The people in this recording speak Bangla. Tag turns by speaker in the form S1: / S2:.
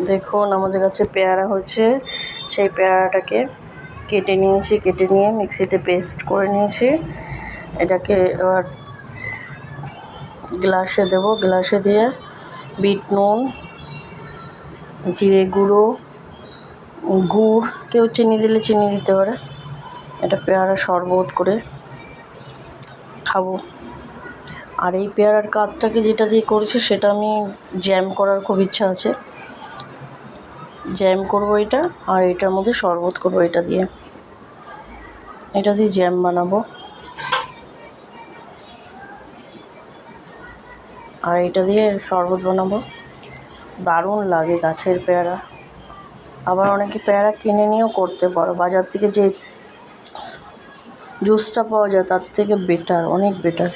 S1: দেখুন আমাদের কাছে পেয়ারা হচ্ছে, সেই পেয়ারাটাকে কেটে নিয়েছি, কেটে নিয়ে মিক্সিতে পেস্ট করে নিয়েছি। এটাকে এবার গ্লাসে দেব, গ্লাসে দিয়ে বিট নুন, জিরে গুঁড়ো, গুড়, কেউ চিনি দিলে চিনি দিতে পারে। এটা পেয়ারা শরবত করে খাবো। আর এই পেয়ারার কাঠটাকে যেটা দিয়ে করেছি সেটা আমি জ্যাম করার খুব ইচ্ছা আছে, জ্যাম করবো এটা, আর এটার মধ্যে শরবত করবো। এটা দিয়ে জ্যাম বানাবো, আর এটা দিয়ে শরবত বানাবো। দারুণ লাগে গাছের পেয়ারা। আবার অনেকে পেয়ারা কিনে নিয়েও করতে পারো, বাজার থেকে যে জুসটা পাওয়া যায় তার থেকে বেটার, অনেক বেটার।